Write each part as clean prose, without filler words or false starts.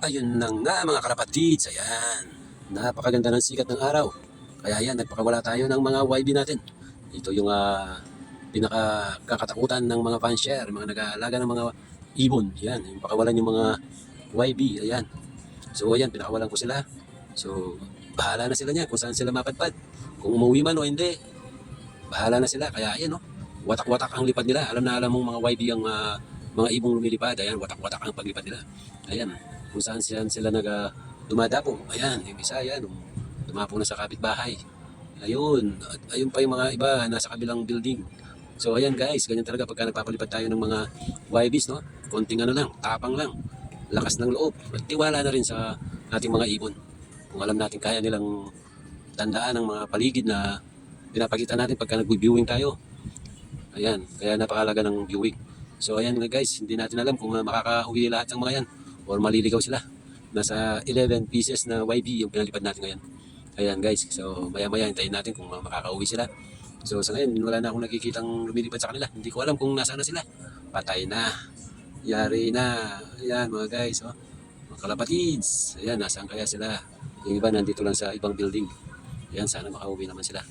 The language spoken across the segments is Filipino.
Ayun na nga mga kalapatids, ayan. Napakaganda ng sikat ng araw. Kaya ayan, nagpakawala tayo ng mga YB natin. Ito yung pinakakatakutan ng mga fansher, mga nag-aalaga ng mga ibon. Ayan, yung pakawalan yung mga YB, ayan. So ayan, pinakawalan ko sila. So, bahala na sila niya kung saan sila mapadpad. Kung umuwi man o hindi, bahala na sila. Kaya ayan, no, watak-watak ang lipad nila. Alam na alam mong mga YB ang mga ibong lumilipad. Ayan, watak-watak ang paglipad nila. Ayan, kung saan sila dumadapo. Ayan, yung isa, ayan, dumapo na sa kapitbahay. Ayun, at ayun pa yung mga iba nasa kabilang building. So ayan guys, ganyan talaga pagka nagpapalipad tayo ng mga YBs, no? Konting ano lang, tapang lang, lakas ng loob, at tiwala na rin sa ating mga ibon. Kung alam natin kaya nilang tandaan ang mga paligid na pinapakita natin pagka nag-viewing tayo. Ayan, kaya napakalaga ng viewing. So ayan nga guys, hindi natin alam kung makakauwi lahat ng mga yan or maliligaw sila. Nasa 11 pieces na YB yung pinalipad natin ngayon. Ayan guys, so maya-maya hintayin natin kung makakauwi sila. So sa ngayon, wala na akong nakikitang lumilipad sa kanila. Hindi ko alam kung nasaan na sila. Patay na. Yari na. Ayan mga guys, oh. Mga kalapatids. Ayan, nasaan kaya sila? Yung iba nandito lang sa ibang building. Ayan, sana makauwi naman sila.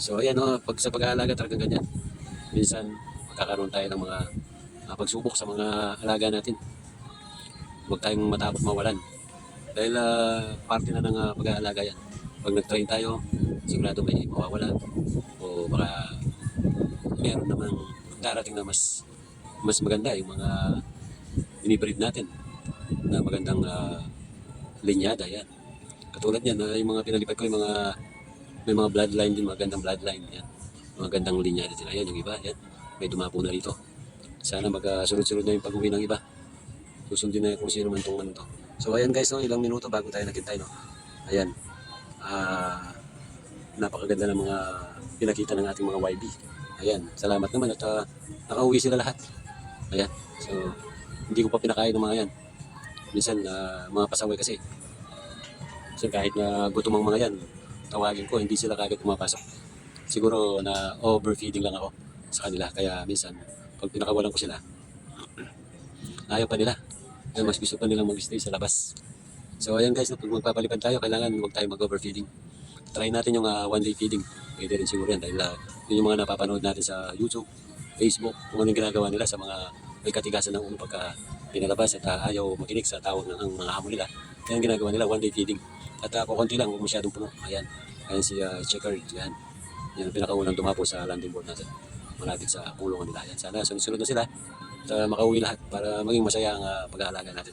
So ayan, oh, pag sa pag-aalaga talagang ganyan. Minsan magkakaroon tayo ng mga pagsubok sa mga alaga natin. Huwag tayong matakot mawalan. Dahil parte na ng pag-aalaga yan. Pag nag-train tayo, sigurado may mawawala. O baka meron namang darating na mas maganda yung mga inibreed natin na magandang linyada yan. Katulad yan, yung mga pinalipad ko, may mga bloodline din, magandang bloodline yan. Mga gandang linyada din. Ayan, yung iba, yan. May dumapo na rito. Sana magsunod-sunod na yung pag-uwi ng iba. Susundin na kung sino man itong ano to. So ayan guys, no, ilang minuto bago tayo naghintay, no. Ayan. Napakaganda ng mga pinakita ng ating mga YB. Ayan, salamat naman at nakauwi sila lahat. Ayan. So hindi ko pa pinakain ng mga yan. Minsan mga pasaway kasi. So kahit na gutom ang mga yan, tawagin ko, hindi sila kagad pumapasok. Siguro na overfeeding lang ako sa kanila. Kaya minsan, pag pinakawalan ko sila, ayaw pa nila. Kaya mas gusto pa nilang mag-stay sa labas. So ayan guys, pag magpapalipad tayo, kailangan huwag tayo mag-overfeeding. Try natin yung one-day feeding. Pwede rin siguro yan dahil yun yung mga napapanood natin sa YouTube, Facebook, kung anong ginagawa nila sa mga may katigasan ng ulo pagka pinalabas at ayaw makinig sa tawag ng mga amo nila. Kaya ang ginagawa nila, one-day feeding. At kukunti lang, huwag masyadong puno. Ayan, ayan si Checker. Yan. Yan ang pinakaunang dumapo sa landing board natin. Malapit sa kulungan nila. Yan. Sana sunod-sunod na sila at makauwi lahat para maging masaya ang pag-aalaga natin.